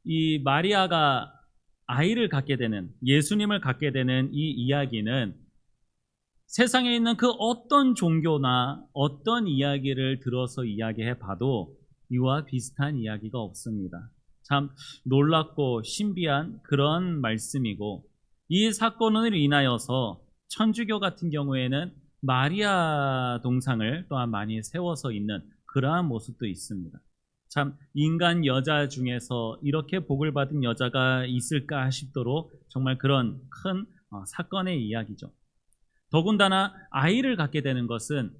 이 마리아가 아이를 갖게 되는, 예수님을 갖게 되는 이 이야기는 세상에 있는 그 어떤 종교나 어떤 이야기를 들어서 이야기해 봐도 이와 비슷한 이야기가 없습니다. 참 놀랍고 신비한 그런 말씀이고, 이 사건을 인하여서 천주교 같은 경우에는 마리아 동상을 또한 많이 세워서 있는 그러한 모습도 있습니다. 참 인간 여자 중에서 이렇게 복을 받은 여자가 있을까 싶도록 정말 그런 큰 사건의 이야기죠. 더군다나 아이를 갖게 되는 것은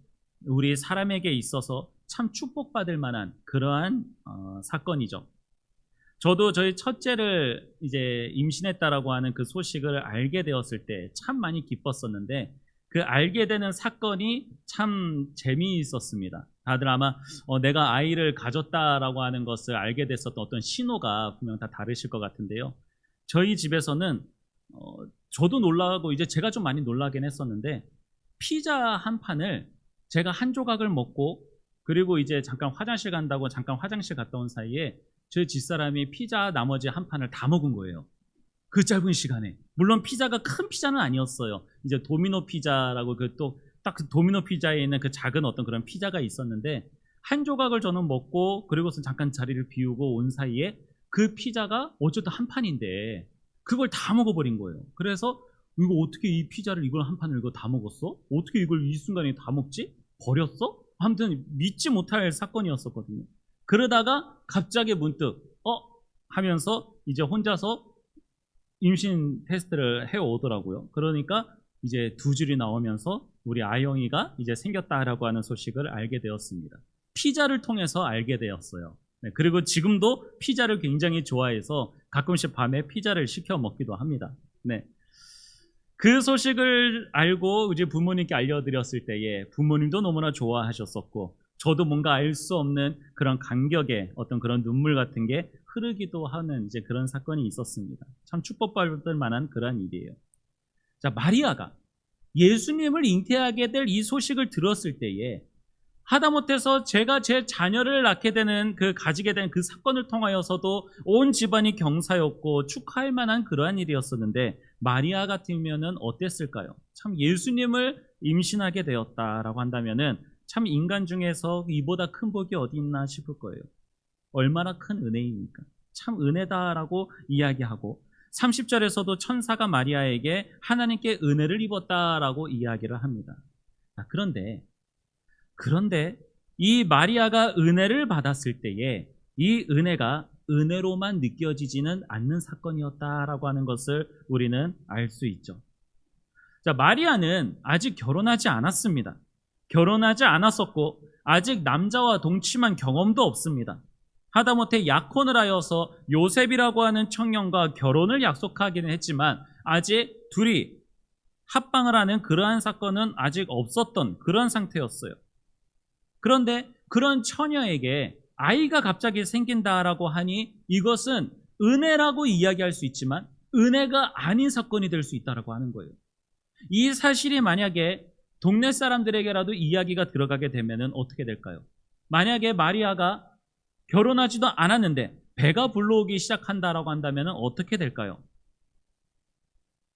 우리 사람에게 있어서 참 축복받을 만한 그러한 사건이죠. 저도 저희 첫째를 이제 임신했다라고 하는 그 소식을 알게 되었을 때 참 많이 기뻤었는데, 그 알게 되는 사건이 참 재미있었습니다. 다들 아마 내가 아이를 가졌다라고 하는 것을 알게 됐었던 어떤 신호가 분명 다 다르실 것 같은데요. 저희 집에서는 저도 놀라고 이제 제가 좀 많이 놀라긴 했었는데, 피자 한 판을 제가 한 조각을 먹고 그리고 이제 잠깐 화장실 간다고 잠깐 화장실 갔다 온 사이에 저희 집사람이 피자 나머지 한 판을 다 먹은 거예요. 그 짧은 시간에. 물론 피자가 큰 피자는 아니었어요. 이제 도미노 피자라고 그 또 딱 그 도미노 피자에 있는 그 작은 어떤 그런 피자가 있었는데, 한 조각을 저는 먹고 그리고서 잠깐 자리를 비우고 온 사이에 그 피자가 어쨌든 한 판인데 그걸 다 먹어버린 거예요. 그래서 이거 어떻게 이 피자를 이걸 한 판을 이거 다 먹었어? 어떻게 이걸 이 순간에 다 먹지? 버렸어? 아무튼 믿지 못할 사건이었었거든요. 그러다가 갑자기 문득 하면서 이제 혼자서 임신 테스트를 해오더라고요. 그러니까 이제 두 줄이 나오면서 우리 아영이가 이제 생겼다라고 하는 소식을 알게 되었습니다. 피자를 통해서 알게 되었어요. 네, 그리고 지금도 피자를 굉장히 좋아해서 가끔씩 밤에 피자를 시켜 먹기도 합니다. 네. 그 소식을 알고 이제 부모님께 알려드렸을 때에 부모님도 너무나 좋아하셨었고, 저도 뭔가 알 수 없는 그런 감격의 어떤 그런 눈물 같은 게 흐르기도 하는 이제 그런 사건이 있었습니다. 참 축복받을 만한 그런 일이에요. 자, 마리아가 예수님을 잉태하게 될 이 소식을 들었을 때에 하다못해서 제가 제 자녀를 낳게 되는 가지게 된 그 사건을 통하여서도 온 집안이 경사였고 축하할 만한 그러한 일이었었는데, 마리아 같으면은 어땠을까요? 참 예수님을 임신하게 되었다라고 한다면은 참 인간 중에서 이보다 큰 복이 어디 있나 싶을 거예요. 얼마나 큰 은혜입니까? 참 은혜다라고 이야기하고, 30절에서도 천사가 마리아에게 하나님께 은혜를 입었다라고 이야기를 합니다. 그런데 이 마리아가 은혜를 받았을 때에 이 은혜가 은혜로만 느껴지지는 않는 사건이었다라고 하는 것을 우리는 알 수 있죠. 자, 마리아는 아직 결혼하지 않았습니다. 결혼하지 않았었고 아직 남자와 동침한 경험도 없습니다. 하다못해 약혼을 하여서 요셉이라고 하는 청년과 결혼을 약속하기는 했지만 아직 둘이 합방을 하는 그러한 사건은 아직 없었던 그런 상태였어요. 그런데 그런 처녀에게 아이가 갑자기 생긴다라고 하니 이것은 은혜라고 이야기할 수 있지만 은혜가 아닌 사건이 될 수 있다라고 하는 거예요. 이 사실이 만약에 동네 사람들에게라도 이야기가 들어가게 되면 어떻게 될까요? 만약에 마리아가 결혼하지도 않았는데 배가 불러오기 시작한다라고 한다면 어떻게 될까요?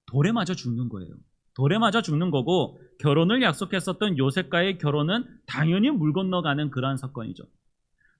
돌에 맞아 죽는 거예요. 돌에 맞아 죽는 거고, 결혼을 약속했었던 요셉과의 결혼은 당연히 물 건너가는 그러한 사건이죠.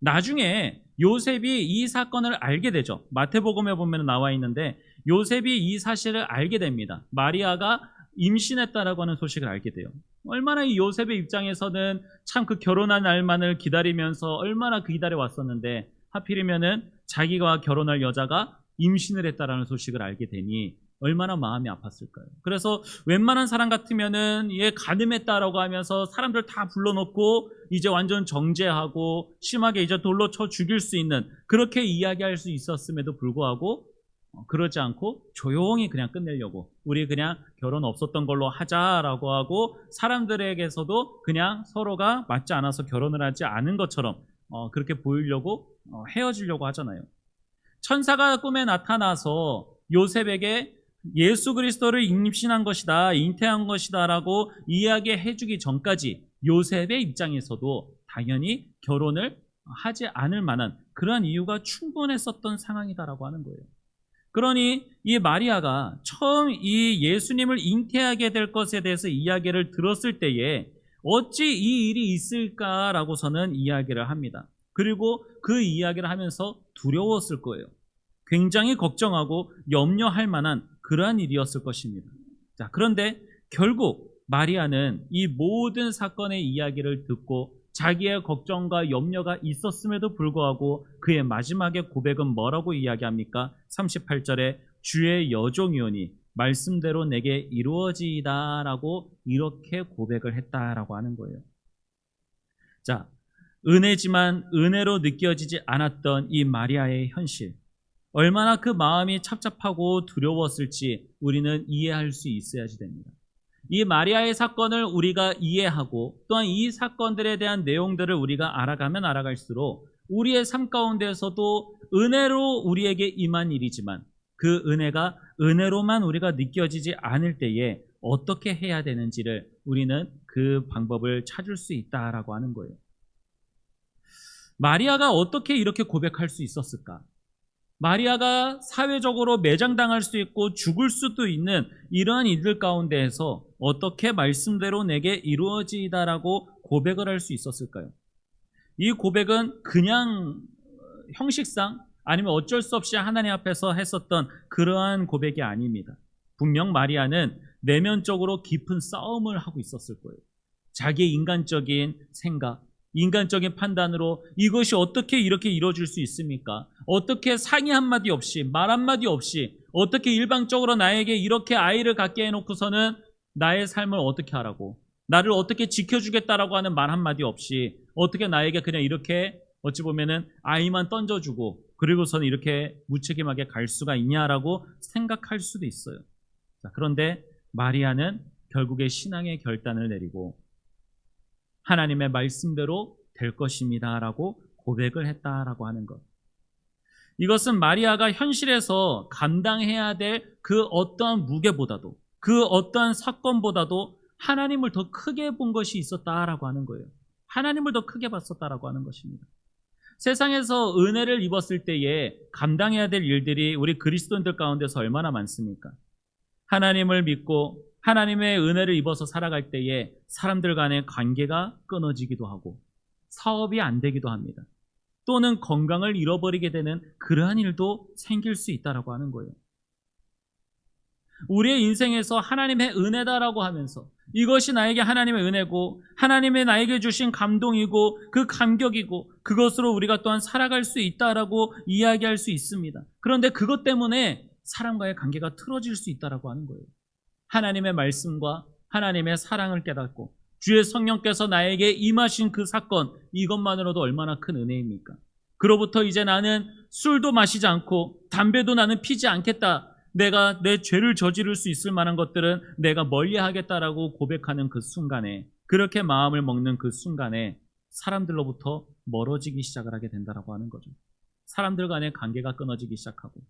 나중에 요셉이 이 사건을 알게 되죠. 마태복음에 보면 나와 있는데 요셉이 이 사실을 알게 됩니다. 마리아가 임신했다라고 하는 소식을 알게 돼요. 얼마나 이 요셉의 입장에서는 참 그 결혼한 날만을 기다리면서 얼마나 기다려 왔었는데, 하필이면은 자기가 결혼할 여자가 임신을 했다라는 소식을 알게 되니 얼마나 마음이 아팠을까요? 그래서 웬만한 사람 같으면은 얘 간음했다라고 하면서 사람들 다 불러놓고 이제 완전 정죄하고 심하게 이제 돌로 쳐 죽일 수 있는, 그렇게 이야기할 수 있었음에도 불구하고 그러지 않고 조용히 그냥 끝내려고, 우리 그냥 결혼 없었던 걸로 하자라고 하고 사람들에게서도 그냥 서로가 맞지 않아서 결혼을 하지 않은 것처럼 그렇게 보이려고 헤어지려고 하잖아요. 천사가 꿈에 나타나서 요셉에게 예수 그리스도를 임신한 것이다, 잉태한 것이다 라고 이야기해 주기 전까지 요셉의 입장에서도 당연히 결혼을 하지 않을 만한 그러한 이유가 충분했었던 상황이다라고 하는 거예요. 그러니 이 마리아가 처음 이 예수님을 잉태하게 될 것에 대해서 이야기를 들었을 때에 어찌 이 일이 있을까라고서는 이야기를 합니다. 그리고 그 이야기를 하면서 두려웠을 거예요. 굉장히 걱정하고 염려할 만한 그러한 일이었을 것입니다. 자, 그런데 결국 마리아는 이 모든 사건의 이야기를 듣고 자기의 걱정과 염려가 있었음에도 불구하고 그의 마지막의 고백은 뭐라고 이야기합니까? 38절에 주의 여종이오니 말씀대로 내게 이루어지이다 라고 이렇게 고백을 했다라고 하는 거예요. 자, 은혜지만 은혜로 느껴지지 않았던 이 마리아의 현실, 얼마나 그 마음이 착잡하고 두려웠을지 우리는 이해할 수 있어야지 됩니다. 이 마리아의 사건을 우리가 이해하고 또한 이 사건들에 대한 내용들을 우리가 알아가면 알아갈수록 우리의 삶 가운데서도 은혜로 우리에게 임한 일이지만 그 은혜가 은혜로만 우리가 느껴지지 않을 때에 어떻게 해야 되는지를 우리는 그 방법을 찾을 수 있다라고 하는 거예요. 마리아가 어떻게 이렇게 고백할 수 있었을까? 마리아가 사회적으로 매장당할 수 있고 죽을 수도 있는 이러한 일들 가운데에서 어떻게 말씀대로 내게 이루어지다라고 고백을 할 수 있었을까요? 이 고백은 그냥 형식상 아니면 어쩔 수 없이 하나님 앞에서 했었던 그러한 고백이 아닙니다. 분명 마리아는 내면적으로 깊은 싸움을 하고 있었을 거예요. 자기의 인간적인 생각, 인간적인 판단으로 이것이 어떻게 이렇게 이루어질 수 있습니까? 어떻게 상의 한마디 없이 말 한마디 없이 어떻게 일방적으로 나에게 이렇게 아이를 갖게 해놓고서는 나의 삶을 어떻게 하라고, 나를 어떻게 지켜주겠다라고 하는 말 한마디 없이 어떻게 나에게 그냥 이렇게 어찌 보면은 아이만 던져주고 그리고서는 이렇게 무책임하게 갈 수가 있냐라고 생각할 수도 있어요. 자, 그런데 마리아는 결국에 신앙의 결단을 내리고 하나님의 말씀대로 될 것입니다라고 고백을 했다라고 하는 것. 이것은 마리아가 현실에서 감당해야 될 그 어떠한 무게보다도 그 어떠한 사건보다도 하나님을 더 크게 본 것이 있었다라고 하는 거예요. 하나님을 더 크게 봤었다라고 하는 것입니다. 세상에서 은혜를 입었을 때에 감당해야 될 일들이 우리 그리스도인들 가운데서 얼마나 많습니까? 하나님을 믿고 하나님의 은혜를 입어서 살아갈 때에 사람들 간의 관계가 끊어지기도 하고 사업이 안 되기도 합니다. 또는 건강을 잃어버리게 되는 그러한 일도 생길 수 있다라고 하는 거예요. 우리의 인생에서 하나님의 은혜다라고 하면서 이것이 나에게 하나님의 은혜고 하나님의 나에게 주신 감동이고 그 감격이고 그것으로 우리가 또한 살아갈 수 있다라고 이야기할 수 있습니다. 그런데 그것 때문에 사람과의 관계가 틀어질 수 있다라고 하는 거예요. 하나님의 말씀과 하나님의 사랑을 깨닫고 주의 성령께서 나에게 임하신 그 사건, 이것만으로도 얼마나 큰 은혜입니까? 그로부터 이제 나는 술도 마시지 않고 담배도 나는 피지 않겠다. 내가 내 죄를 저지를 수 있을 만한 것들은 내가 멀리하겠다라고 고백하는 그 순간에, 그렇게 마음을 먹는 그 순간에 사람들로부터 멀어지기 시작을 하게 된다라고 하는 거죠. 사람들 간의 관계가 끊어지기 시작하고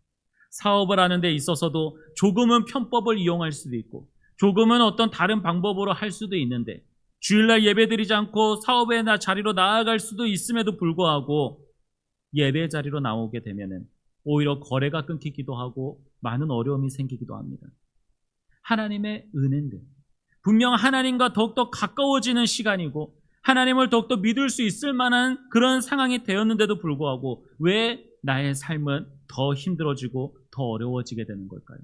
사업을 하는 데 있어서도 조금은 편법을 이용할 수도 있고 조금은 어떤 다른 방법으로 할 수도 있는데 주일날 예배드리지 않고 사업의 자리로 나아갈 수도 있음에도 불구하고 예배 자리로 나오게 되면은 오히려 거래가 끊기기도 하고 많은 어려움이 생기기도 합니다. 하나님의 은혜인데 분명 하나님과 더욱더 가까워지는 시간이고 하나님을 더욱더 믿을 수 있을 만한 그런 상황이 되었는데도 불구하고 왜 나의 삶은 더 힘들어지고 더 어려워지게 되는 걸까요?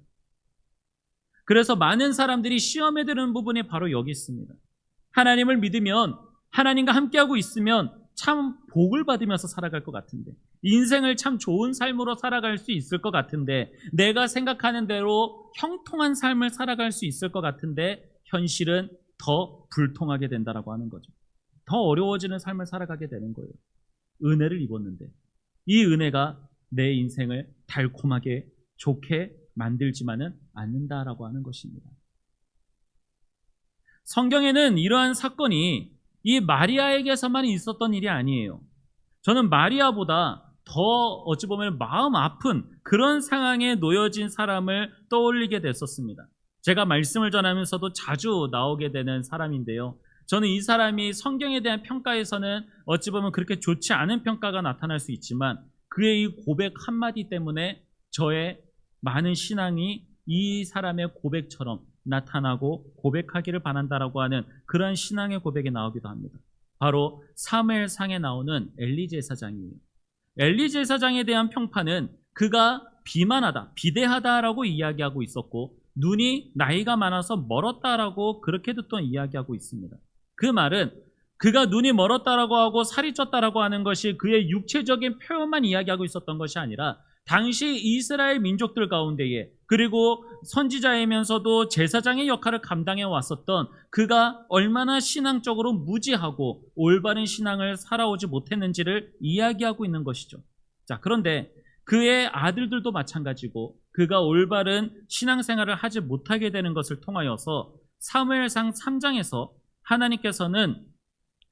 그래서 많은 사람들이 시험에 드는 부분이 바로 여기 있습니다. 하나님을 믿으면, 하나님과 함께하고 있으면 참 복을 받으면서 살아갈 것 같은데, 인생을 참 좋은 삶으로 살아갈 수 있을 것 같은데, 내가 생각하는 대로 형통한 삶을 살아갈 수 있을 것 같은데 현실은 더 불통하게 된다라고 하는 거죠. 더 어려워지는 삶을 살아가게 되는 거예요. 은혜를 입었는데 이 은혜가 내 인생을 달콤하게 좋게 만들지만은 않는다라고 하는 것입니다. 성경에는 이러한 사건이 이 마리아에게서만 있었던 일이 아니에요. 저는 마리아보다 더 어찌 보면 마음 아픈 그런 상황에 놓여진 사람을 떠올리게 됐었습니다. 제가 말씀을 전하면서도 자주 나오게 되는 사람인데요. 저는 이 사람이 성경에 대한 평가에서는 어찌 보면 그렇게 좋지 않은 평가가 나타날 수 있지만 그의 이 고백 한마디 때문에 저의 많은 신앙이 이 사람의 고백처럼 나타나고 고백하기를 바란다라고 하는 그러한 신앙의 고백이 나오기도 합니다. 바로 사무엘상에 나오는 엘리 제사장이에요. 엘리 제사장에 대한 평판은 그가 비만하다, 비대하다라고 이야기하고 있었고 눈이 나이가 많아서 멀었다라고 그렇게도 또 이야기하고 있습니다. 그 말은 그가 눈이 멀었다라고 하고 살이 쪘다라고 하는 것이 그의 육체적인 표현만 이야기하고 있었던 것이 아니라 당시 이스라엘 민족들 가운데에 그리고 선지자이면서도 제사장의 역할을 감당해 왔었던 그가 얼마나 신앙적으로 무지하고 올바른 신앙을 살아오지 못했는지를 이야기하고 있는 것이죠. 자, 그런데 그의 아들들도 마찬가지고 그가 올바른 신앙생활을 하지 못하게 되는 것을 통하여서 사무엘상 3장에서 하나님께서는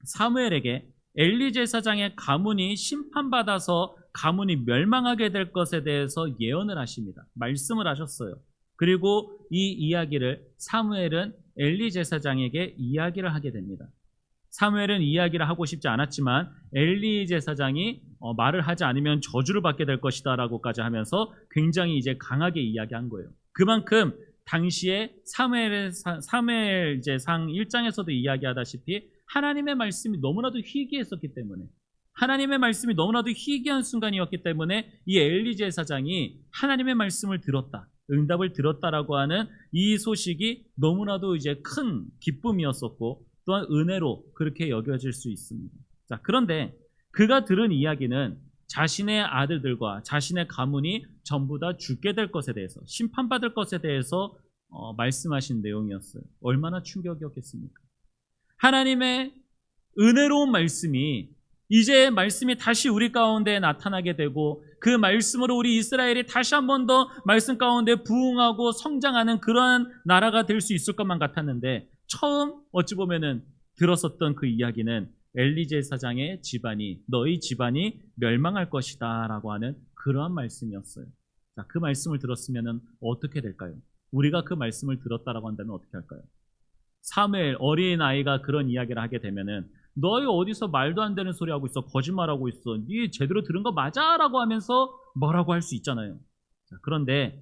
사무엘에게 엘리 제사장의 가문이 심판받아서 가문이 멸망하게 될 것에 대해서 예언을 하십니다. 말씀을 하셨어요. 그리고 이 이야기를 사무엘은 엘리 제사장에게 이야기를 하게 됩니다. 사무엘은 이야기를 하고 싶지 않았지만 엘리 제사장이 말을 하지 않으면 저주를 받게 될 것이다 라고까지 하면서 굉장히 이제 강하게 이야기한 거예요. 그만큼 당시에 사무엘상 1장에서도 이야기하다시피 하나님의 말씀이 너무나도 희귀했었기 때문에 하나님의 말씀이 너무나도 희귀한 순간이었기 때문에 이 엘리 제사장이 하나님의 말씀을 들었다, 응답을 들었다라고 하는 이 소식이 너무나도 이제 큰 기쁨이었었고 또한 은혜로 그렇게 여겨질 수 있습니다. 자, 그런데 그가 들은 이야기는 자신의 아들들과 자신의 가문이 전부 다 죽게 될 것에 대해서 심판받을 것에 대해서 말씀하신 내용이었어요. 얼마나 충격이었겠습니까? 하나님의 은혜로운 말씀이 이제 말씀이 다시 우리 가운데 나타나게 되고 그 말씀으로 우리 이스라엘이 다시 한 번 더 말씀 가운데 부흥하고 성장하는 그러한 나라가 될 수 있을 것만 같았는데 처음 어찌 보면은 들었었던 그 이야기는 엘리 제사장의 집안이 너희 집안이 멸망할 것이다 라고 하는 그러한 말씀이었어요. 자, 그 말씀을 들었으면 어떻게 될까요? 우리가 그 말씀을 들었다라고 한다면 어떻게 할까요? 사무엘 어린아이가 그런 이야기를 하게 되면은 너희 어디서 말도 안 되는 소리 하고 있어, 거짓말하고 있어, 네 제대로 들은 거 맞아 라고 하면서 뭐라고 할 수 있잖아요. 자, 그런데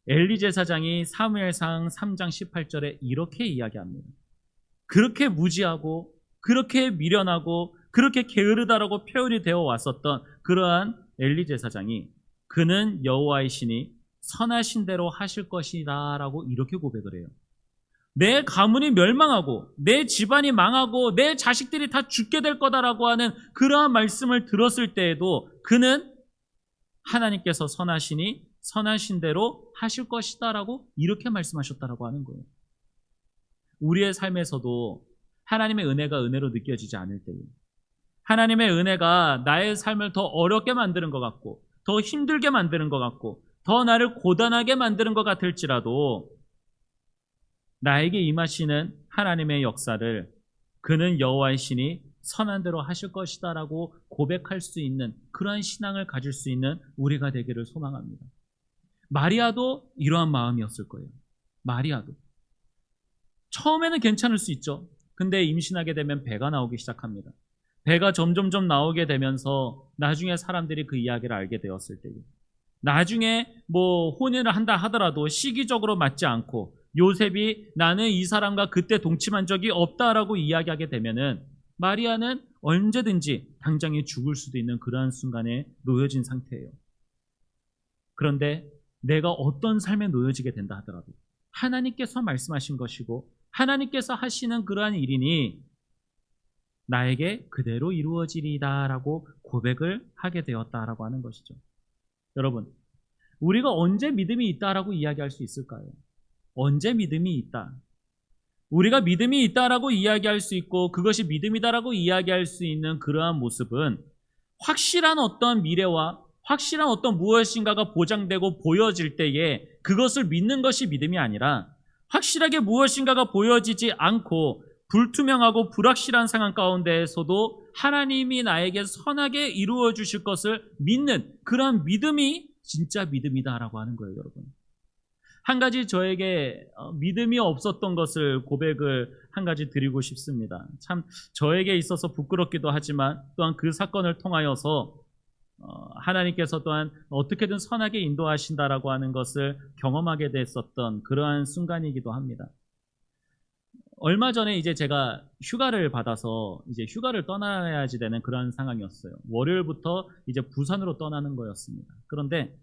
엘리 제사장이 사무엘상 3장 18절에 이렇게 이야기합니다. 그렇게 무지하고 그렇게 미련하고 그렇게 게으르다라고 표현이 되어 왔었던 그러한 엘리 제사장이 그는 여호와의 신이 선하신 대로 하실 것이다 라고 이렇게 고백을 해요. 내 가문이 멸망하고 내 집안이 망하고 내 자식들이 다 죽게 될 거다라고 하는 그러한 말씀을 들었을 때에도 그는 하나님께서 선하시니 선하신 대로 하실 것이다 라고 이렇게 말씀하셨다라고 하는 거예요. 우리의 삶에서도 하나님의 은혜가 은혜로 느껴지지 않을 때에 하나님의 은혜가 나의 삶을 더 어렵게 만드는 것 같고 더 힘들게 만드는 것 같고 더 나를 고단하게 만드는 것 같을지라도 나에게 임하시는 하나님의 역사를 그는 여호와의 신이 선한 대로 하실 것이다 라고 고백할 수 있는 그러한 신앙을 가질 수 있는 우리가 되기를 소망합니다. 마리아도 이러한 마음이었을 거예요. 마리아도 처음에는 괜찮을 수 있죠. 근데 임신하게 되면 배가 나오기 시작합니다. 배가 점점점 나오게 되면서 나중에 사람들이 그 이야기를 알게 되었을 때에 나중에 혼인을 한다 하더라도 시기적으로 맞지 않고 요셉이 나는 이 사람과 그때 동침한 적이 없다라고 이야기하게 되면은 마리아는 언제든지 당장에 죽을 수도 있는 그러한 순간에 놓여진 상태예요. 그런데 내가 어떤 삶에 놓여지게 된다 하더라도 하나님께서 말씀하신 것이고 하나님께서 하시는 그러한 일이니 나에게 그대로 이루어지리다 라고 고백을 하게 되었다라고 하는 것이죠. 여러분, 우리가 언제 믿음이 있다라고 이야기할 수 있을까요? 언제 믿음이 있다? 우리가 믿음이 있다라고 이야기할 수 있고 그것이 믿음이다라고 이야기할 수 있는 그러한 모습은 확실한 어떤 미래와 확실한 어떤 무엇인가가 보장되고 보여질 때에 그것을 믿는 것이 믿음이 아니라 확실하게 무엇인가가 보여지지 않고 불투명하고 불확실한 상황 가운데에서도 하나님이 나에게 선하게 이루어 주실 것을 믿는 그러한 믿음이 진짜 믿음이다라고 하는 거예요, 여러분. 한 가지 저에게 믿음이 없었던 것을 고백을 한 가지 드리고 싶습니다. 참 저에게 있어서 부끄럽기도 하지만 또한 그 사건을 통하여서 하나님께서 또한 어떻게든 선하게 인도하신다라고 하는 것을 경험하게 됐었던 그러한 순간이기도 합니다. 얼마 전에 이제 제가 휴가를 받아서 이제 휴가를 떠나야지 되는 그런 상황이었어요. 월요일부터 이제 부산으로 떠나는 거였습니다. 그런데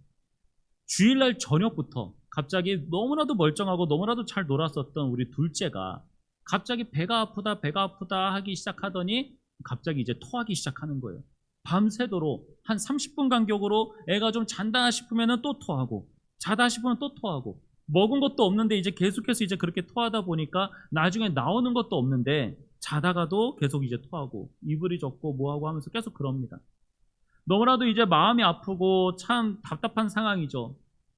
주일날 저녁부터 갑자기 너무나도 멀쩡하고 너무나도 잘 놀았었던 우리 둘째가 갑자기 배가 아프다 하기 시작하더니 갑자기 이제 토하기 시작하는 거예요. 밤새도록 한 30분 간격으로 애가 좀 잔다 싶으면 또 토하고 자다 싶으면 또 토하고 먹은 것도 없는데 이제 계속해서 이제 그렇게 토하다 보니까 나중에 나오는 것도 없는데 자다가도 계속 이제 토하고 이불이 젖고 뭐하고 하면서 계속 그럽니다. 너무나도 이제 마음이 아프고 참 답답한 상황이죠.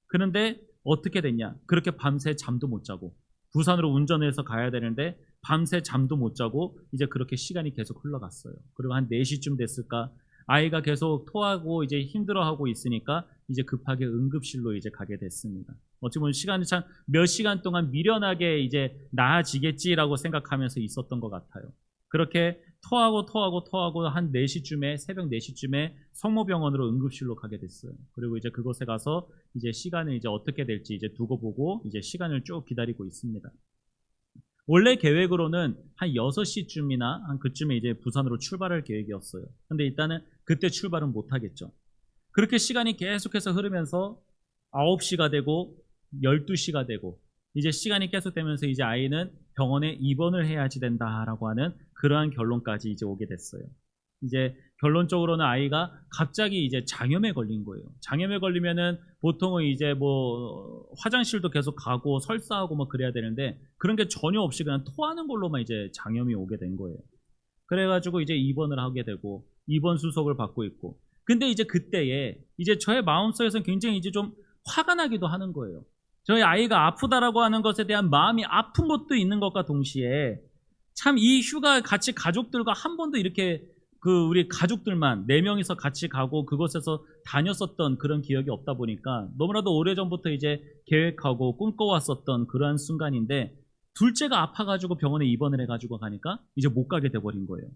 그런데 어떻게 됐냐? 그렇게 밤새 잠도 못 자고 부산으로 운전해서 가야 되는데 밤새 잠도 못 자고 이제 그렇게 시간이 계속 흘러갔어요. 그리고 한 4시쯤 됐을까? 아이가 계속 토하고 이제 힘들어하고 있으니까 이제 급하게 응급실로 이제 가게 됐습니다. 어찌 보면 시간이 참 몇 시간 동안 미련하게 이제 나아지겠지라고 생각하면서 있었던 것 같아요. 그렇게 토하고 한 4시쯤에 새벽 4시쯤에 성모병원으로 응급실로 가게 됐어요. 그리고 이제 그곳에 가서 이제 시간을 이제 어떻게 될지 이제 두고 보고 이제 시간을 쭉 기다리고 있습니다. 원래 계획으로는 한 6시쯤이나 한 그쯤에 이제 부산으로 출발할 계획이었어요. 근데 일단은 그때 출발은 못 하겠죠. 그렇게 시간이 계속해서 흐르면서 9시가 되고 12시가 되고 이제 시간이 계속되면서 이제 아이는 병원에 입원을 해야지 된다라고 하는 그러한 결론까지 이제 오게 됐어요. 이제 결론적으로는 아이가 갑자기 이제 장염에 걸린 거예요. 장염에 걸리면은 보통은 이제 뭐 화장실도 계속 가고 설사하고 뭐 그래야 되는데 그런 게 전혀 없이 그냥 토하는 걸로만 이제 장염이 오게 된 거예요. 그래가지고 이제 입원을 하게 되고 입원 수속을 받고 있고. 근데 이제 그때에 이제 저의 마음속에서는 굉장히 이제 좀 화가 나기도 하는 거예요. 저희 아이가 아프다라고 하는 것에 대한 마음이 아픈 것도 있는 것과 동시에 참 이 휴가 같이 가족들과 한 번도 이렇게 우리 가족들만 4명이서 같이 가고 그곳에서 다녔었던 그런 기억이 없다 보니까 너무나도 오래전부터 이제 계획하고 꿈꿔왔었던 그러한 순간인데 둘째가 아파가지고 병원에 입원을 해가지고 가니까 이제 못 가게 돼버린 거예요.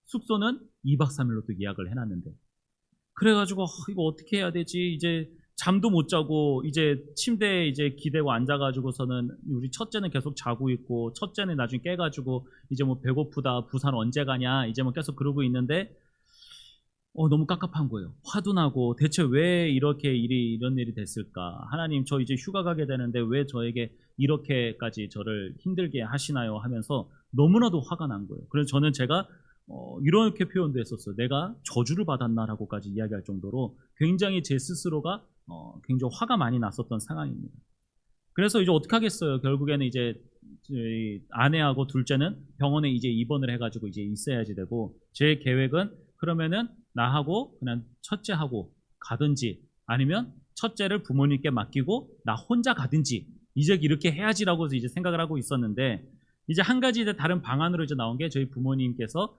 숙소는 2박 3일로 또 예약을 해놨는데 그래가지고 이거 어떻게 해야 되지? 이제 잠도 못 자고 이제 침대에 이제 기대고 앉아가지고서는 우리 첫째는 계속 자고 있고 첫째는 나중에 깨가지고 이제 뭐 배고프다 부산 언제 가냐 이제 뭐 계속 그러고 있는데 너무 깝깝한 거예요. 화도 나고 대체 왜 이렇게 이런 일이 됐을까? 하나님 저 이제 휴가 가게 되는데 왜 저에게 이렇게까지 저를 힘들게 하시나요? 하면서 너무나도 화가 난 거예요. 그래서 저는 제가 이렇게 표현도 했었어요. 내가 저주를 받았나라고까지 이야기할 정도로 굉장히 제 스스로가 굉장히 화가 많이 났었던 상황입니다. 그래서 이제 어떻게 하겠어요? 결국에는 이제 아내하고 둘째는 병원에 이제 입원을 해가지고 이제 있어야지 되고 제 계획은 그러면은 나하고 그냥 첫째하고 가든지 아니면 첫째를 부모님께 맡기고 나 혼자 가든지 이제 이렇게 해야지라고 이제 생각을 하고 있었는데 이제 한 가지 이제 다른 방안으로 이제 나온 게 저희 부모님께서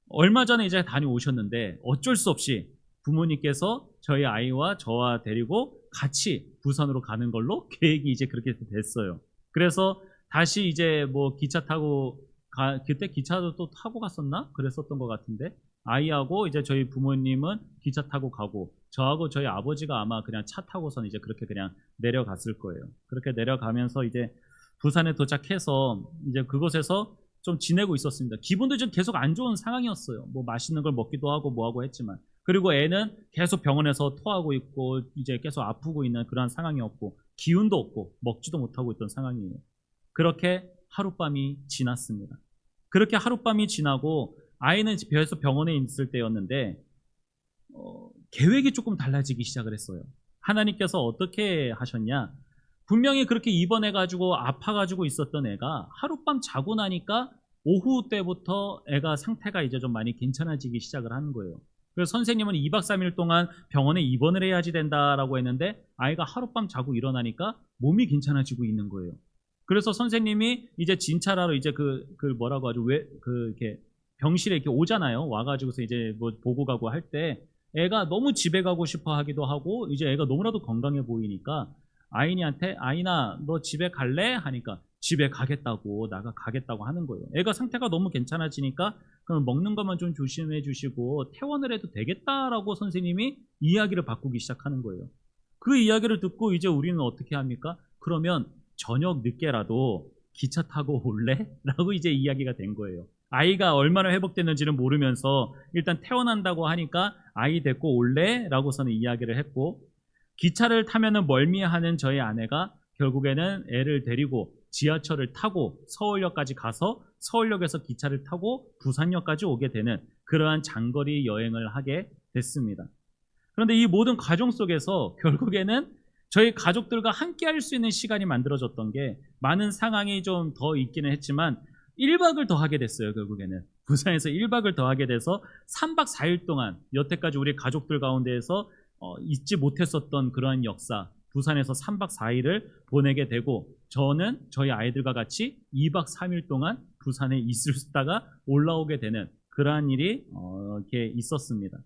얼마 전에 이제 다녀오셨는데 어쩔 수 없이 부모님께서 저희 아이와 저와 데리고 같이 부산으로 가는 걸로 계획이 이제 그렇게 됐어요. 그래서 다시 이제 뭐 기차 타고 그때 기차도 또 타고 갔었나? 그랬었던 것 같은데 아이하고 이제 저희 부모님은 기차 타고 가고 저하고 저희 아버지가 아마 그냥 차 타고선 이제 그렇게 그냥 내려갔을 거예요. 그렇게 내려가면서 이제 부산에 도착해서 이제 그곳에서 좀 지내고 있었습니다. 기분도 좀 계속 안 좋은 상황이었어요. 뭐 맛있는 걸 먹기도 하고 뭐하고 했지만 그리고 애는 계속 병원에서 토하고 있고 이제 계속 아프고 있는 그런 상황이었고 기운도 없고 먹지도 못하고 있던 상황이에요. 그렇게 하룻밤이 지났습니다. 그렇게 하룻밤이 지나고 아이는 집에서 병원에 있을 때였는데 계획이 조금 달라지기 시작을 했어요. 하나님께서 어떻게 하셨냐? 분명히 그렇게 입원해가지고 아파가지고 있었던 애가 하룻밤 자고 나니까 오후 때부터 애가 상태가 이제 좀 많이 괜찮아지기 시작을 하는 거예요. 그래서 선생님은 2박 3일 동안 병원에 입원을 해야지 된다라고 했는데 아이가 하룻밤 자고 일어나니까 몸이 괜찮아지고 있는 거예요. 그래서 선생님이 이제 진찰하러 이제 뭐라고 하죠? 이렇게 병실에 이렇게 오잖아요. 와가지고서 이제 뭐 보고 가고 할 때 애가 너무 집에 가고 싶어 하기도 하고 이제 애가 너무나도 건강해 보이니까 아이니한테 아이나 너 집에 갈래? 하니까 집에 가겠다고 가겠다고 하는 거예요. 애가 상태가 너무 괜찮아지니까 그럼 먹는 것만 좀 조심해 주시고 퇴원을 해도 되겠다라고 선생님이 이야기를 바꾸기 시작하는 거예요. 그 이야기를 듣고 이제 우리는 어떻게 합니까? 그러면 저녁 늦게라도 기차 타고 올래? 라고 이제 이야기가 된 거예요. 아이가 얼마나 회복됐는지는 모르면서 일단 퇴원한다고 하니까 아이 데리고 올래? 라고서는 이야기를 했고, 기차를 타면은 멀미하는 저희 아내가 결국에는 애를 데리고 지하철을 타고 서울역까지 가서 서울역에서 기차를 타고 부산역까지 오게 되는 그러한 장거리 여행을 하게 됐습니다. 그런데 이 모든 과정 속에서 결국에는 저희 가족들과 함께 할 수 있는 시간이 만들어졌던 게, 많은 상황이 좀 더 있기는 했지만 1박을 더 하게 됐어요. 결국에는 부산에서 1박을 더 하게 돼서 3박 4일 동안 여태까지 우리 가족들 가운데에서 잊지 못했었던 그러한 역사, 부산에서 3박 4일을 보내게 되고, 저는 저희 아이들과 같이 2박 3일 동안 부산에 있다가 올라오게 되는 그러한 일이 이렇게 있었습니다.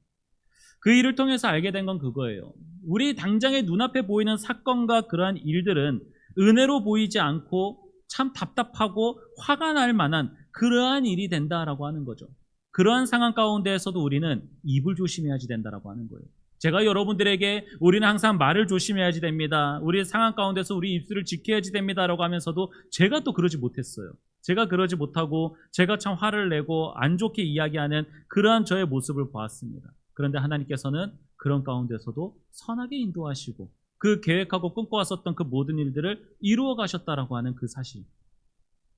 그 일을 통해서 알게 된 건 그거예요. 우리 당장의 눈앞에 보이는 사건과 그러한 일들은 은혜로 보이지 않고 참 답답하고 화가 날 만한 그러한 일이 된다라고 하는 거죠. 그러한 상황 가운데에서도 우리는 입을 조심해야지 된다라고 하는 거예요. 제가 여러분들에게 우리는 항상 말을 조심해야지 됩니다, 우리 상황 가운데서 우리 입술을 지켜야지 됩니다라고 하면서도 제가 또 그러지 못했어요. 제가 그러지 못하고 제가 참 화를 내고 안 좋게 이야기하는 그러한 저의 모습을 보았습니다. 그런데 하나님께서는 그런 가운데서도 선하게 인도하시고 그 계획하고 꿈꿔왔었던 그 모든 일들을 이루어 가셨다라고 하는 그 사실.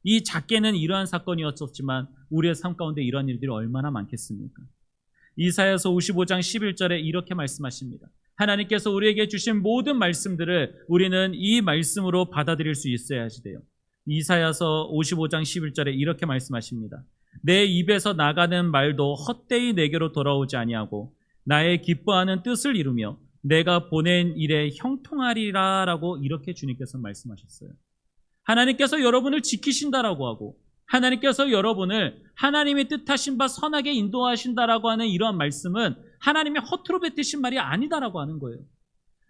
이 작게는 이러한 사건이었었지만 우리의 삶 가운데 이러한 일들이 얼마나 많겠습니까? 이사야서 55장 11절에 이렇게 말씀하십니다. 하나님께서 우리에게 주신 모든 말씀들을 우리는 이 말씀으로 받아들일 수 있어야지 돼요. 이사야서 55장 11절에 이렇게 말씀하십니다. 내 입에서 나가는 말도 헛되이 내게로 돌아오지 아니하고 나의 기뻐하는 뜻을 이루며 내가 보낸 일에 형통하리라 라고 이렇게 주님께서 말씀하셨어요. 하나님께서 여러분을 지키신다라고 하고 하나님께서 여러분을 하나님의 뜻하신 바 선하게 인도하신다라고 하는 이러한 말씀은 하나님의 허투루 뱉으신 말이 아니다라고 하는 거예요.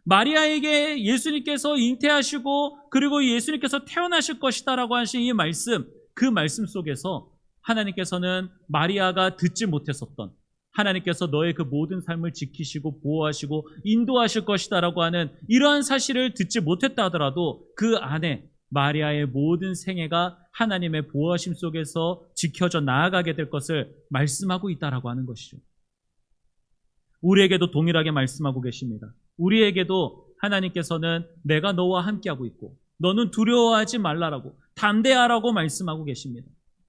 마리아에게 예수님께서 잉태하시고 그리고 예수님께서 태어나실 것이다라고 하신 이 말씀, 그 말씀 속에서 하나님께서는 마리아가 듣지 못했었던, 하나님께서 너의 그 모든 삶을 지키시고 보호하시고 인도하실 것이다라고 하는 이러한 사실을 듣지 못했다 하더라도 그 안에 마리아의 모든 생애가 하나님의 보호하심 속에서 지켜져 나아가게 될 것을 말씀하고 있다라고 하는 것이죠. 우리에게도 동일하게 말씀하고 계십니다. 우리에게도 하나님께서는 내가 너와 함께하고 있고 너는 두려워하지 말라라고, 담대하라고 말씀하고 계십니다.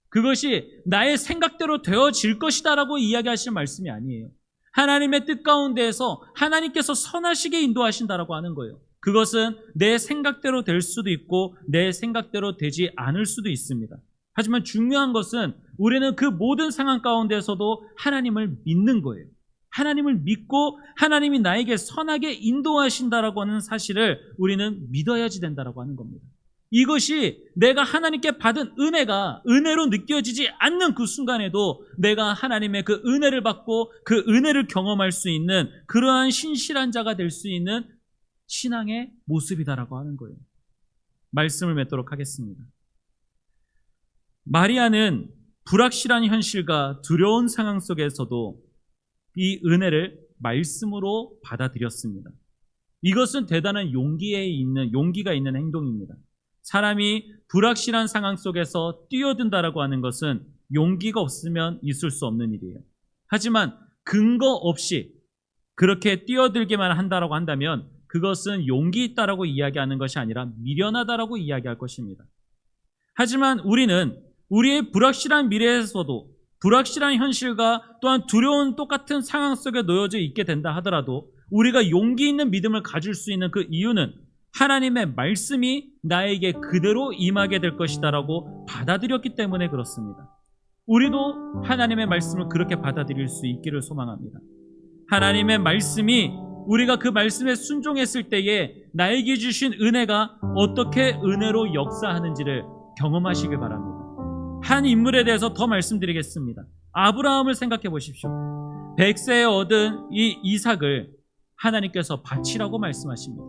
그것이 나의 생각대로 되어질 것이다라고 이야기하시는 말씀이 아니에요. 하나님의 뜻 가운데에서 하나님께서 선하시게 인도하신다라고 하는 거예요. 그것은 내 생각대로 될 수도 있고 내 생각대로 되지 않을 수도 있습니다. 하지만 중요한 것은 우리는 그 모든 상황 가운데서도 하나님을 믿는 거예요. 하나님을 믿고 하나님이 나에게 선하게 인도하신다라고 하는 사실을 우리는 믿어야지 된다라고 하는 겁니다. 이것이 내가 하나님께 받은 은혜가 은혜로 느껴지지 않는 그 순간에도 내가 하나님의 그 은혜를 받고 그 은혜를 경험할 수 있는 그러한 신실한 자가 될 수 있는 신앙의 모습이다라고 하는 거예요. 말씀을 맺도록 하겠습니다. 마리아는 불확실한 현실과 두려운 상황 속에서도 이 은혜를 말씀으로 받아들였습니다. 이것은 대단한 용기가 있는 행동입니다. 사람이 불확실한 상황 속에서 뛰어든다라고 하는 것은 용기가 없으면 있을 수 없는 일이에요. 하지만 근거 없이 그렇게 뛰어들기만 한다라고 한다면 그것은 용기 있다라고 이야기하는 것이 아니라 미련하다라고 이야기할 것입니다. 하지만 우리는 우리의 불확실한 미래에서도 불확실한 현실과 또한 두려운 똑같은 상황 속에 놓여져 있게 된다 하더라도 우리가 용기 있는 믿음을 가질 수 있는 그 이유는 하나님의 말씀이 나에게 그대로 임하게 될 것이다라고 받아들였기 때문에 그렇습니다. 우리도 하나님의 말씀을 그렇게 받아들일 수 있기를 소망합니다. 하나님의 말씀이 우리가 그 말씀에 순종했을 때에 나에게 주신 은혜가 어떻게 은혜로 역사하는지를 경험하시길 바랍니다. 한 인물에 대해서 더 말씀드리겠습니다. 아브라함을 생각해 보십시오. 100세에 얻은 이 이삭을 하나님께서 바치라고 말씀하십니다.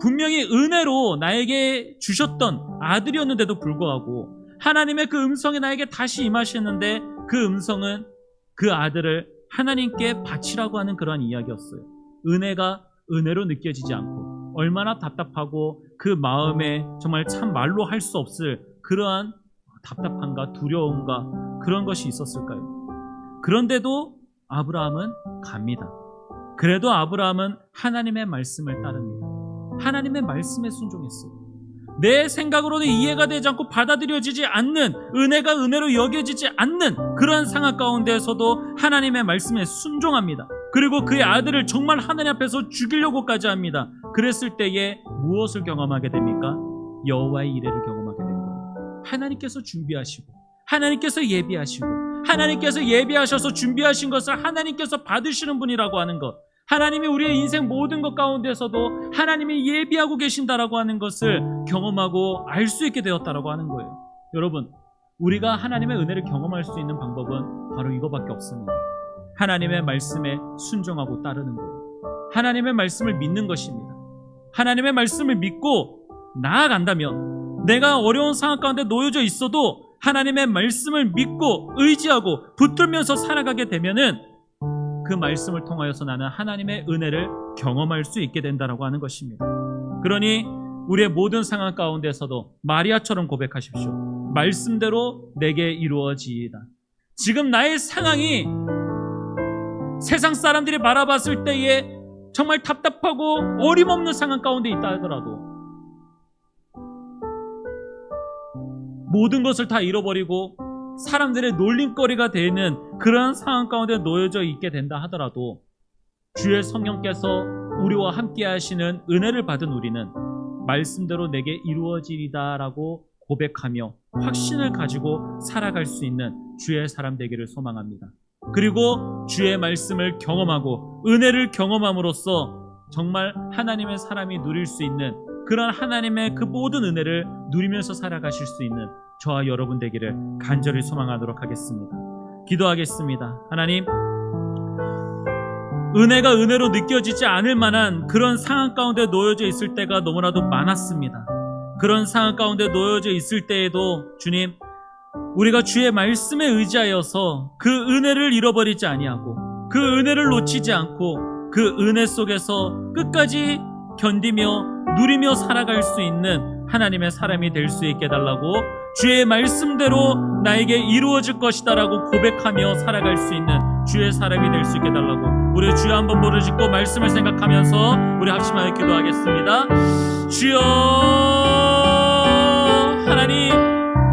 분명히 은혜로 나에게 주셨던 아들이었는데도 불구하고 하나님의 그 음성이 나에게 다시 임하셨는데 그 음성은 그 아들을 하나님께 바치라고 하는 그러한 이야기였어요. 은혜가 은혜로 느껴지지 않고 얼마나 답답하고 그 마음에 정말 참 말로 할 수 없을 그러한 답답함과 두려움과 그런 것이 있었을까요? 그런데도 아브라함은 갑니다. 그래도 아브라함은 하나님의 말씀을 따릅니다. 하나님의 말씀에 순종했어요. 내 생각으로는 이해가 되지 않고 받아들여지지 않는, 은혜가 은혜로 여겨지지 않는 그러한 상황 가운데에서도 하나님의 말씀에 순종합니다. 그리고 그의 아들을 정말 하나님 앞에서 죽이려고까지 합니다. 그랬을 때에 무엇을 경험하게 됩니까? 여호와의 이레를 경험하게 된 거예요. 하나님께서 준비하시고 하나님께서 예비하시고 하나님께서 예비하셔서 준비하신 것을 하나님께서 받으시는 분이라고 하는 것, 하나님이 우리의 인생 모든 것 가운데서도 하나님이 예비하고 계신다라고 하는 것을 경험하고 알 수 있게 되었다라고 하는 거예요. 여러분, 우리가 하나님의 은혜를 경험할 수 있는 방법은 바로 이거밖에 없습니다. 하나님의 말씀에 순종하고 따르는 거예요. 하나님의 말씀을 믿는 것입니다. 하나님의 말씀을 믿고 나아간다면 내가 어려운 상황 가운데 놓여져 있어도 하나님의 말씀을 믿고 의지하고 붙들면서 살아가게 되면은 그 말씀을 통하여서 나는 하나님의 은혜를 경험할 수 있게 된다라고 하는 것입니다. 그러니 우리의 모든 상황 가운데서도 마리아처럼 고백하십시오. 말씀대로 내게 이루어지이다. 지금 나의 상황이 세상 사람들이 바라봤을 때에 정말 답답하고 어림없는 상황 가운데 있다 하더라도 모든 것을 다 잃어버리고 사람들의 놀림거리가 되는 그런 상황 가운데 놓여져 있게 된다 하더라도 주의 성령께서 우리와 함께 하시는 은혜를 받은 우리는 말씀대로 내게 이루어지리다 라고 고백하며 확신을 가지고 살아갈 수 있는 주의 사람 되기를 소망합니다. 그리고 주의 말씀을 경험하고 은혜를 경험함으로써 정말 하나님의 사람이 누릴 수 있는 그런 하나님의 그 모든 은혜를 누리면서 살아가실 수 있는 저와 여러분 되기를 간절히 소망하도록 하겠습니다. 기도하겠습니다. 하나님, 은혜가 은혜로 느껴지지 않을 만한 그런 상황 가운데 놓여져 있을 때가 너무나도 많았습니다. 그런 상황 가운데 놓여져 있을 때에도 주님, 우리가 주의 말씀에 의지하여서 그 은혜를 잃어버리지 아니하고 그 은혜를 놓치지 않고 그 은혜 속에서 끝까지 견디며 누리며 살아갈 수 있는 하나님의 사람이 될 수 있게 해달라고, 주의 말씀대로 나에게 이루어질 것이다 라고 고백하며 살아갈 수 있는 주의 사람이 될 수 있게 해달라고, 우리 주여 한번 부르짖고 말씀을 생각하면서 우리 합심하여 기도하겠습니다. 주여, 하나님,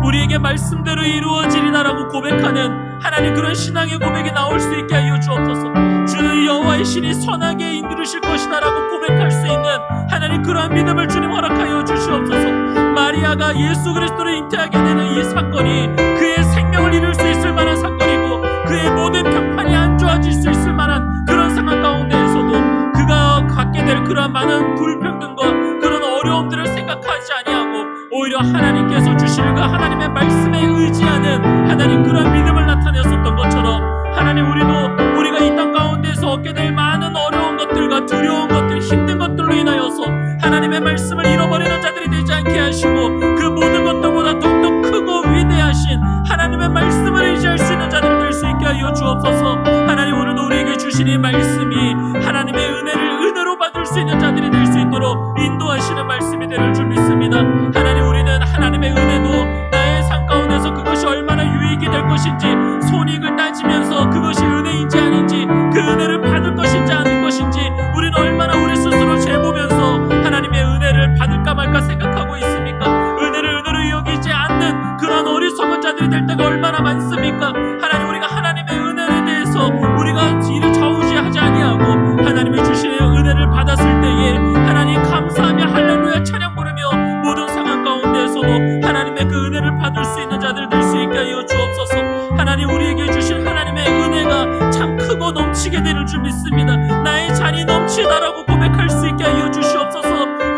우리에게 말씀대로 이루어지리다 라고 고백하는 하나님, 그런 신앙의 고백이 나올 수 있게 하여 주옵소서. 주는 여호와의 신이 선하게 인도하실 것이다 라고 고백할 수 있는 하나님, 그러한 믿음을 주님 허락하여 주시옵소서. 마리아가 예수 그리스도를 잉태하게 되는 이 사건이 그의 생명을 잃을 수 있을 만한 사건이고 그의 모든 평판이 안 좋아질 수 있을 만한 그런 상황 가운데에서도 그가 갖게 될 그러한 많은 불평등과 그런 어려움들을 생각하지 아니하고 오히려 하나님께서 주실 그 하나님의 말씀에 의지하는 하나님, 그런 믿음을 나타내셨던 것처럼 하나님, 우리가 이 땅 가운데서 얻게 될 많은 어려운 것들과 두려운 것들, 힘든 것들로 인하여서 하나님의 말씀을 잃어버리는 자들이 되지 않게 하시고 그 모든 것들보다 더욱더 크고 위대하신 하나님의 말씀을 의지할 수 있는 자들이 될 수 있게 하여 주옵소서. 하나님, 오늘도 우리에게 주신 이 말씀이 하나님의 은혜를 은혜로 받을 수 있는 자들이 될 수 있도록 인도하시는 말씀이 될 줄 믿습니다. 하나님, 우리는 하나님의 은혜도 나의 삶 가운데서 그것이 얼마나 유익이 될 것인지, 손익을 따지면서 그것이 은혜인지 아닌지, 그 은혜를 받을 것인지 아닐 것인지 우리는 얼마나 우리 스스로 재보면서 하나님의 은혜를 받을까 말까 생각하고 있습니까? 은혜를 은혜로 여기지 않는 그런 어리석은 자들이 될 때가 얼마나 많습니까? 하나님, 우리가 하나님의 은혜에 대해서 우리가 이를 좌우지하지 아니하고 하나님이 주시는 은혜를 받았을 때에 하나님 감사하며 할렐루야 찬양 부르며 모든 상황 가운데에서도 하나님의 그 은혜를 받을 수 있는 자들 될 수 있게 하여 주옵소서. 하나님, 우리에게 주신 하나님의 은혜가 참 크고 넘치게 되는 줄 믿습니다. 나의 잔이 넘치다라고 고백할 수 있게 하여 주시옵소서.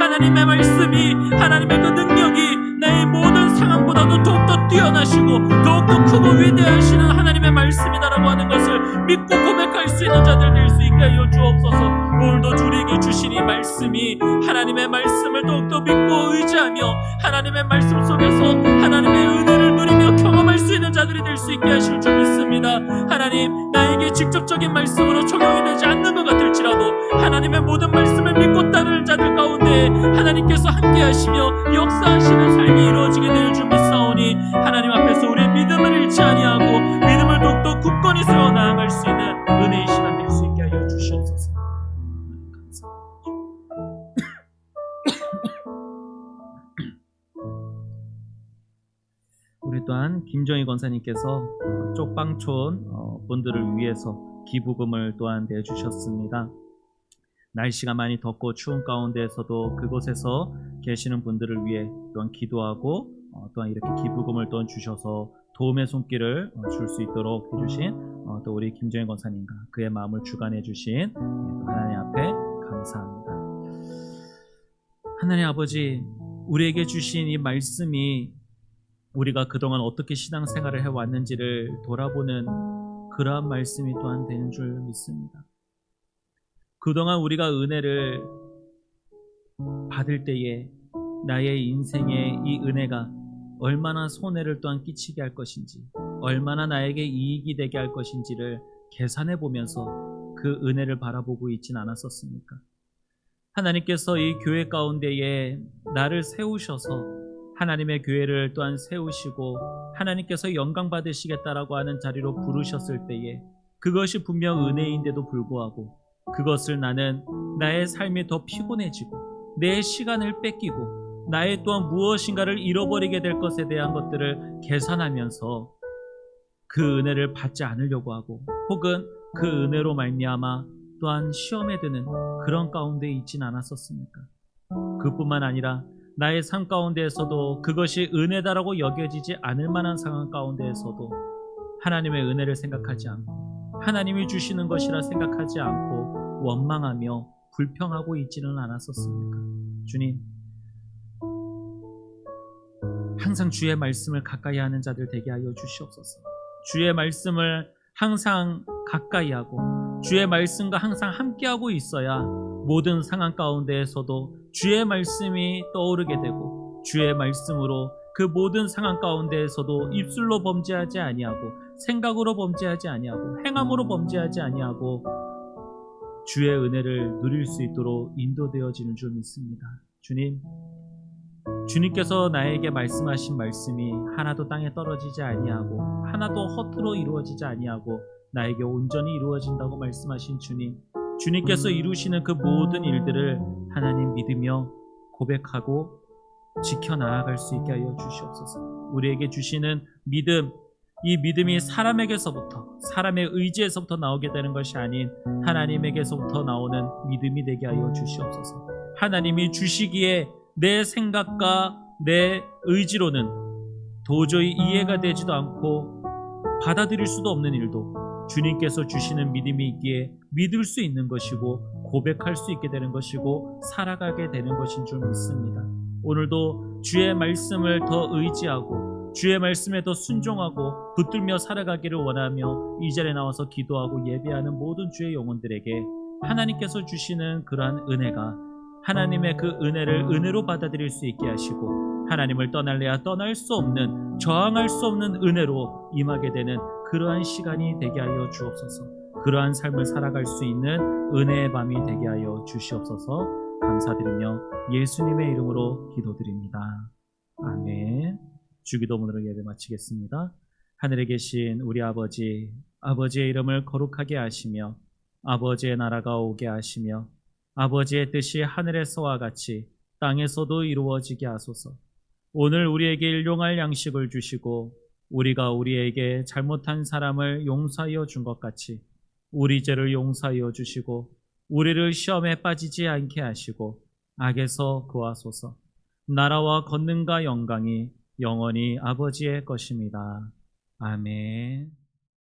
하나님의 말씀이, 하나님의 그 능력이 나의 모든 상황보다도 더욱더 뛰어나시고 더욱더 크고 위대하시는 하나님의 말씀이다라고 하는 것을 믿고 고백할 수 있는 자들 될 수 있게 하여 주옵소서. 오늘도 우리에게 주신 이 말씀 말씀이 하나님의 말씀을 더욱더 믿고 의지하며 하나님의 말씀 속에서 하나님의 은혜를 누리며 경험할 수 있는 자들이 될 수 있게 하실 줄 믿습니다. 하나님, 나에게 직접적인 말씀으로 적용이 되지 않는 것 같을지라도 하나님의 모든 말씀을 믿고 따르는 자들 가운데 하나님께서 함께 하시며 역사하시는 삶이 이루어지게 될 줄 믿사오니 하나님 앞에서 우리의 믿음을 잃지 아니하고 믿음을 더욱더 굳건히 세워 나아갈 수 있는 은혜의 시간 될 수 있게 하여 주시옵소서. 우리 또한 김정희 권사님께서 쪽방촌 분들을 위해서 기부금을 또한 내주셨습니다. 날씨가 많이 덥고 추운 가운데에서도 그곳에서 계시는 분들을 위해 또한 기도하고 또한 이렇게 기부금을 또한 주셔서 도움의 손길을 줄 수 있도록 해주신 또 우리 김정희 권사님과 그의 마음을 주관해 주신 하나님 앞에 감사합니다. 하나님 아버지, 우리에게 주신 이 말씀이 우리가 그동안 어떻게 신앙생활을 해왔는지를 돌아보는 그러한 말씀이 또한 되는 줄 믿습니다. 그동안 우리가 은혜를 받을 때에 나의 인생에 이 은혜가 얼마나 손해를 또한 끼치게 할 것인지, 얼마나 나에게 이익이 되게 할 것인지를 계산해 보면서 그 은혜를 바라보고 있진 않았었습니까? 하나님께서 이 교회 가운데에 나를 세우셔서 하나님의 교회를 또한 세우시고 하나님께서 영광 받으시겠다라고 하는 자리로 부르셨을 때에 그것이 분명 은혜인데도 불구하고 그것을 나는 나의 삶이 더 피곤해지고 내 시간을 뺏기고 나의 또한 무엇인가를 잃어버리게 될 것에 대한 것들을 계산하면서 그 은혜를 받지 않으려고 하고 혹은 그 은혜로 말미암아 또한 시험에 드는 그런 가운데 있진 않았었습니까? 그뿐만 아니라 나의 삶 가운데에서도 그것이 은혜다라고 여겨지지 않을 만한 상황 가운데에서도 하나님의 은혜를 생각하지 않고 하나님이 주시는 것이라 생각하지 않고 원망하며 불평하고 있지는 않았었습니까? 주님, 항상 주의 말씀을 가까이 하는 자들 되게 하여 주시옵소서. 주의 말씀을 항상 가까이 하고 주의 말씀과 항상 함께하고 있어야 모든 상황 가운데에서도 주의 말씀이 떠오르게 되고 주의 말씀으로 그 모든 상황 가운데에서도 입술로 범죄하지 아니하고 생각으로 범죄하지 아니하고 행함으로 범죄하지 아니하고 주의 은혜를 누릴 수 있도록 인도되어지는 줄 믿습니다. 주님, 주님께서 나에게 말씀하신 말씀이 하나도 땅에 떨어지지 아니하고 하나도 허투루 이루어지지 아니하고 나에게 온전히 이루어진다고 말씀하신 주님, 주님께서 이루시는 그 모든 일들을 하나님 믿으며 고백하고 지켜나아갈 수 있게 하여 주시옵소서. 우리에게 주시는 믿음, 이 믿음이 사람에게서부터, 사람의 의지에서부터 나오게 되는 것이 아닌 하나님에게서부터 나오는 믿음이 되게 하여 주시옵소서. 하나님이 주시기에 내 생각과 내 의지로는 도저히 이해가 되지도 않고 받아들일 수도 없는 일도 주님께서 주시는 믿음이 있기에 믿을 수 있는 것이고 고백할 수 있게 되는 것이고 살아가게 되는 것인 줄 믿습니다. 오늘도 주의 말씀을 더 의지하고 주의 말씀에 더 순종하고 붙들며 살아가기를 원하며 이 자리에 나와서 기도하고 예배하는 모든 주의 영혼들에게 하나님께서 주시는 그러한 은혜가 하나님의 그 은혜를 은혜로 받아들일 수 있게 하시고 하나님을 떠날래야 떠날 수 없는, 저항할 수 없는 은혜로 임하게 되는 그러한 시간이 되게 하여 주옵소서. 그러한 삶을 살아갈 수 있는 은혜의 밤이 되게 하여 주시옵소서. 감사드리며 예수님의 이름으로 기도드립니다. 아멘. 주기도문으로 예배 마치겠습니다. 하늘에 계신 우리 아버지, 아버지의 이름을 거룩하게 하시며 아버지의 나라가 오게 하시며 아버지의 뜻이 하늘에서와 같이 땅에서도 이루어지게 하소서. 오늘 우리에게 일용할 양식을 주시고 우리가 우리에게 잘못한 사람을 용서하여 준 것 같이 우리 죄를 용서하여 주시고 우리를 시험에 빠지지 않게 하시고 악에서 구하소서. 나라와 권능과 영광이 영원히 아버지의 것입니다. 아멘.